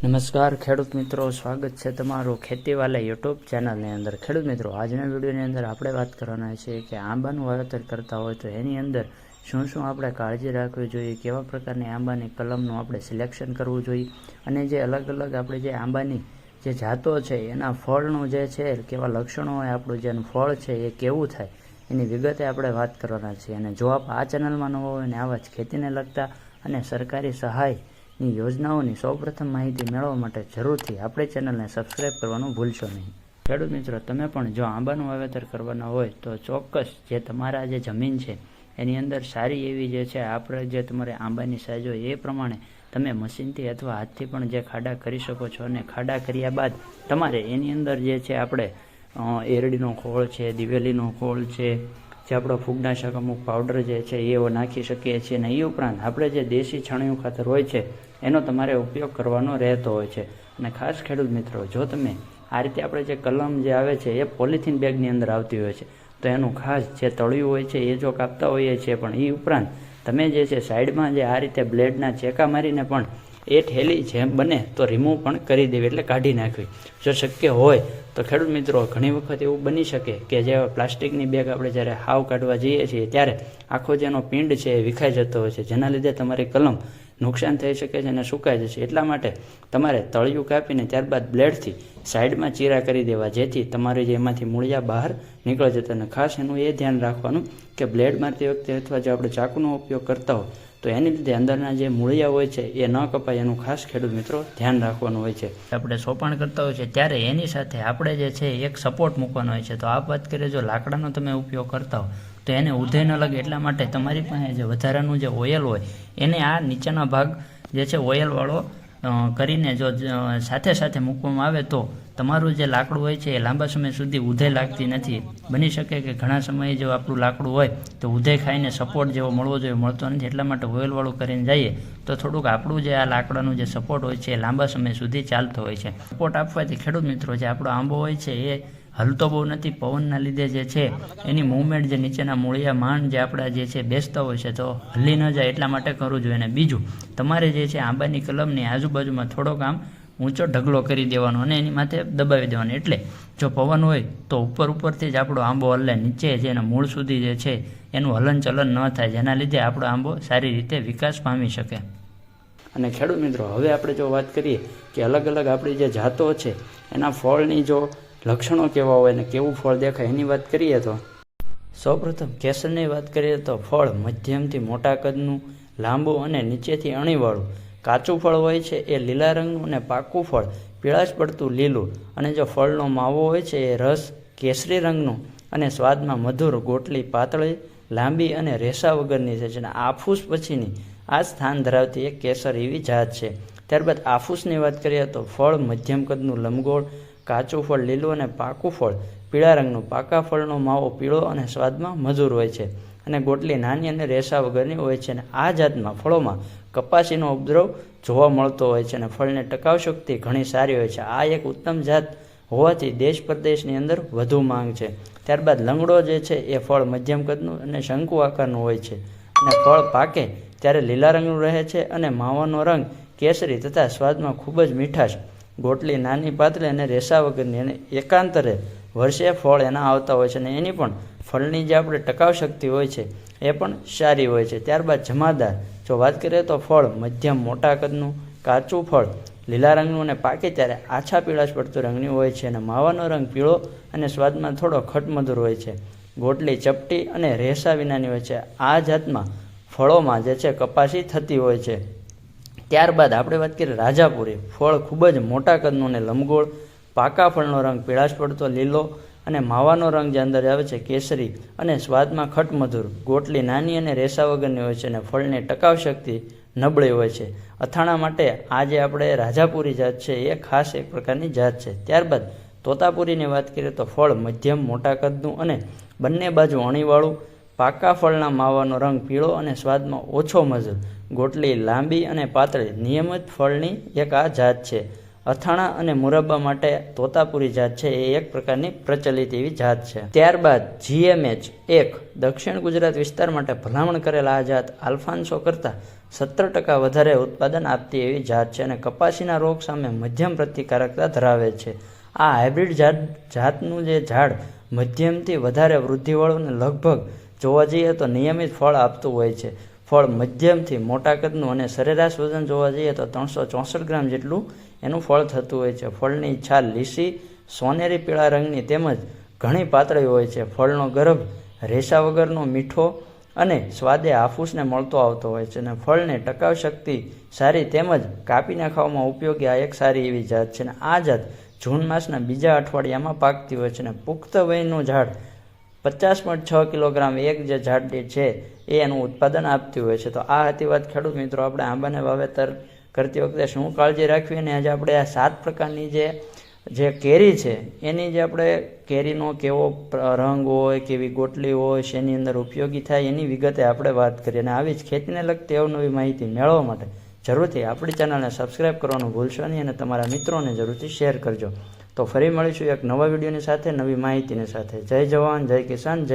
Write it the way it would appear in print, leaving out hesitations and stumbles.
નમસ્કાર ખેડૂત મિત્રો, સ્વાગત છે તમારું ખેતીવાલા યુટ્યુબ ચેનલની અંદર। ખેડૂત મિત્રો, આજના વિડીયોની અંદર આપણે વાત કરવાના છે કે આંબાનું વાવેતર કરતા હોય તો એની અંદર શું શું આપણે કાળજી રાખવી જોઈએ, કેવા પ્રકારની આંબાની કલમનું આપણે સિલેક્શન કરવું જોઈએ અને જે અલગ અલગ આપણે જે આંબાની જે જાતો છે એના ફળનું જે છે કેવા લક્ષણો હોય, આપણું જેનું ફળ છે એ કેવું થાય એની વિગતે આપણે વાત કરવાના છીએ। અને જો આપ આ ચેનલમાં નવા હોય અને આવા જ ખેતીને લગતા અને સરકારી સહાયની યોજનાઓની સૌપ્રથમ માહિતી મેળવવા માટે જરૂરથી આપણે ચેનલને સબસ્ક્રાઈબ કરવાનું ભૂલશો નહીં। ખેડૂત મિત્રો, તમે પણ જો આંબાનું વાવેતર કરવાના હોય તો ચોક્કસ જે તમારા જે જમીન છે એની અંદર સારી એવી જે છે આપણે જે તમારે આંબાની સાઈઝ હોય એ પ્રમાણે તમે મશીનથી અથવા હાથથી પણ જે ખાડા કરી શકો છો। અને ખાડા કર્યા બાદ તમારે એની અંદર જે છે આપણે એરડીનો ખોળ છે, દિવેલીનો ખોળ છે, જે આપણો ફૂગનાશક અમુક પાવડર જે છે એ નાખી શકીએ છીએ। અને એ ઉપરાંત આપણે જે દેશી છાણિયું ખાતર હોય છે એનો તમારે ઉપયોગ કરવાનો રહેતો હોય છે। અને ખાસ ખેડૂત મિત્રો, જો તમે આ રીતે આપણે જે કલમ જે આવે છે એ પોલિથીન બેગની અંદર આવતી હોય છે તો એનું ખાસ જે તળિયું હોય છે એ જો કાપતા હોઈએ છીએ, પણ એ ઉપરાંત તમે જે છે સાઈડમાં જે આ રીતે બ્લેડના ચેકા મારીને પણ એ ઠેલી જેમ બને તો રિમૂવ પણ કરી દેવી, એટલે કાઢી નાખવી જો શક્ય હોય તો। ખેડૂત મિત્રો, ઘણી વખત એવું બની શકે કે જે પ્લાસ્ટિકની બેગ આપણે જ્યારે હાવ કાઢવા જઈએ છીએ ત્યારે આખો જેનો પિંડ છે એ વિખાઈ જતો હોય છે, જેના લીધે તમારી કલમ નુકસાન થઈ શકે છે અને સુકાઈ જશે। એટલા માટે તમારે તળિયું કાપીને ત્યારબાદ બ્લેડથી સાઈડમાં ચીરા કરી દેવા, જેથી તમારે જે એમાંથી મૂળિયા બહાર નીકળી જતા। અને ખાસ એનું એ ધ્યાન રાખવાનું કે બ્લેડ મારતી વખતે અથવા જો આપણે ચાકુનો ઉપયોગ કરતા હોય તો એની લીધે અંદરના જે મૂળિયા હોય છે એ ન કપાય, એનું ખાસ ખેડૂત મિત્રો ધ્યાન રાખવાનું હોય છે। આપણે સોપાણ કરતા હોય છે ત્યારે એની સાથે આપણે જે છે એક સપોર્ટ મૂકવાનો હોય છે। તો આ વાત કરીએ, જો લાકડાનો તમે ઉપયોગ કરતા હો તો એને ઉધઈ ન લાગે એટલા માટે તમારી પાસે જે વધારાનું જે ઓઇલ હોય એને આ નીચેના ભાગ જે છે ઓઇલવાળો કરીને જો સાથે સાથે મૂકવામાં આવે તો તમારું જે લાકડું હોય છે એ લાંબા સમય સુધી ઉધઈ લાગતી નથી। બની શકે કે ઘણા સમયે જો આપણું લાકડું હોય તો ઉધઈ ખાઈને સપોર્ટ જેવો મળવો જોઈએ, મળતો નથી। એટલા માટે ઓઇલવાળું કરીને જઈએ તો થોડુંક આપણું જે આ લાકડાનું જે સપોર્ટ હોય છે એ લાંબા સમય સુધી ચાલતો હોય છે। સપોર્ટ આપવાથી ખેડૂત મિત્રો જે આપણો આંબો હોય છે એ હલતો બહુ નથી, પવનના લીધે જે છે એની મૂવમેન્ટ જે નીચેના મૂળિયા માંડ જે આપણા જે છે બેસતા હોય છે તો હલી ન જાય એટલા માટે કરવું જોઈએ। અને બીજું, તમારે જે છે આંબાની કલમની આજુબાજુમાં થોડોક આમ ઊંચો ઢગલો કરી દેવાનો અને એની માથે દબાવી દેવાનો, એટલે જો પવન હોય તો ઉપરથી જ આપણો આંબો હલે, નીચે જેના મૂળ સુધી જે છે એનું હલનચલન ન થાય, જેના લીધે આપણો આંબો સારી રીતે વિકાસ પામી શકે। અને ખેડૂત મિત્રો, હવે આપણે જો વાત કરીએ કે અલગ અલગ આપણી જે જાતો છે એના ફળની જો લક્ષણો કેવા હોય અને કેવું ફળ દેખાય એની વાત કરીએ તો સૌપ્રથમ કેસરની વાત કરીએ તો ફળ મધ્યમથી મોટા કદનું, લાંબુ અને નીચેથી અણીવાળું, કાચું ફળ હોય છે એ લીલા રંગનું અને પાકું ફળ પીળાશ પડતું લીલું। અને જો ફળનો માવો હોય છે એ રસ કેસરી રંગનું અને સ્વાદમાં મધુર, ગોટલી પાતળી, લાંબી અને રેસા વગરની છે। અને આફૂસ પછીની આ સ્થાન ધરાવતી એક કેસર એવી જાત છે। ત્યારબાદ આફૂસની વાત કરીએ તો ફળ મધ્યમ કદનું, લંબગોળ, કાચું ફળ લીલું અને પાકું ફળ પીળા રંગનું, પાકા ફળનો માવો પીળો અને સ્વાદમાં મધુર હોય છે। અને ગોટલી નાની અને રેસા વગરની હોય છે। અને આ જાતમાં ફળોમાં કપાસીનો ઉપદ્રવ જોવા મળતો હોય છે અને ફળની ટકાઉ શક્તિ ઘણી સારી હોય છે। આ એક ઉત્તમ જાત હોવાથી દેશ પરદેશની અંદર વધુ માંગ છે। ત્યારબાદ લંગડો જે છે એ ફળ મધ્યમ કદનું અને શંકુ આકારનું હોય છે અને ફળ પાકે ત્યારે લીલા રંગનું રહે છે અને માવાનો રંગ કેસરી તથા સ્વાદમાં ખૂબ જ મીઠાશ। ગોટલી નાની, પાતળી અને રેસા વગરની અને એકાંતરે વર્ષે ફળ એના આવતા હોય છે અને એની પણ ફળની જે આપણે ટકાઉ શક્તિ હોય છે એ પણ સારી હોય છે। ત્યારબાદ જમાદાર જો વાત કરીએ તો ફળ મધ્યમ મોટા કદનું, કાચું ફળ લીલા રંગનું અને પાકે ત્યારે આછા પીળાશ પડતું રંગની હોય છે અને માવાનો રંગ પીળો અને સ્વાદમાં થોડો ખટમધુર હોય છે। ગોટલી ચપટી અને રેસા વિનાની હોય છે। આ જાતમાં ફળોમાં જે છે કપાસી થતી હોય છે। ત્યારબાદ આપણે વાત કરીએ રાજાપુરી, ફળ ખૂબ જ મોટા કદનું અને લંબગોળ, પાકા ફળનો રંગ પીળાશ પડતો લીલો અને માવાનો રંગ જે અંદર આવે છે કેસરી અને સ્વાદમાં ખટમધુર, ગોટલી નાની અને રેસા વગરની હોય છે અને ફળની ટકાઉ શક્તિ નબળી હોય છે। અથાણા માટે આ જે આપણે રાજાપુરી જાત છે એ ખાસ એક પ્રકારની જાત છે। ત્યારબાદ તોતાપુરીની વાત કરીએ તો ફળ મધ્યમ મોટા કદનું અને બંને બાજુ અણીવાળું, પાકા ફળના માવાનો રંગ પીળો અને સ્વાદમાં ઓછો મધુર, ગોટલી લાંબી અને પાતળી નિયમિત ફળની એક આ જાત છે। અથાણા અને મુરબ્બા માટે તોતાપુરી જાત છે એ એક પ્રકારની પ્રચલિત એવી જાત છે. ત્યારબાદ GMH 1 દક્ષિણ ગુજરાત વિસ્તાર માટે ભલામણ કરેલ આ જાત આલ્ફાન્સો કરતાં 17% વધારે ઉત્પાદન આપતી એવી જાત છે અને કપાસીના રોગ સામે મધ્યમ પ્રતિકારકતા ધરાવે છે. આ હાઇબ્રિડ જાતનું જે ઝાડ મધ્યમથી વધારે વૃદ્ધિવાળું અને લગભગ જોવા જઈએ તો નિયમિત ફળ આપતું હોય છે. ફળ મધ્યમથી મોટા કદનું અને સરેરાશ વજન જોવા જઈએ તો 364 ગ્રામ જેટલું એનું ફળ થતું હોય છે. ફળની છાલ લીસી સોનેરી પીળા રંગની તેમજ ઘણી પાતળી હોય છે. ફળનો ગર્ભ રેસા વગરનો મીઠો અને સ્વાદે હાફૂસને મળતો આવતો હોય છે અને ફળને ટકાવ શક્તિ સારી તેમજ કાપીને ખાવામાં ઉપયોગી આ એક સારી એવી જાત છે. અને આ જાત જૂન માસના બીજા અઠવાડિયામાં પાકતી હોય છે અને પુખ્ત વયનું ઝાડ 50.6 કિલોગ્રામ એક જે ઝાડ છે એ એનું ઉત્પાદન આપતી હોય છે. તો આ હતી વાત ખેડૂત મિત્રો આપણે આંબાને વાવેતર કરતી વખતે શું કાળજી રાખવી અને આજે આપણે આ 7 પ્રકારની જે કેરી છે એની જે આપણે કેરીનો કેવો રંગ હોય, કેવી ગોટલી હોય, શેની અંદર ઉપયોગી થાય એની વિગતે આપણે વાત કરીએ. અને આવી જ ખેતીને લગતી અવનવી માહિતી મેળવવા માટે જરૂરથી આપણી ચેનલને સબસ્ક્રાઈબ કરવાનું ભૂલશો નહીં અને તમારા મિત્રોને જરૂરથી શેર કરજો. તો ફરી મળીશું એક નવા વિડીયોની સાથે, નવી માહિતીની સાથે. જય જવાન, જય કિસાન, જય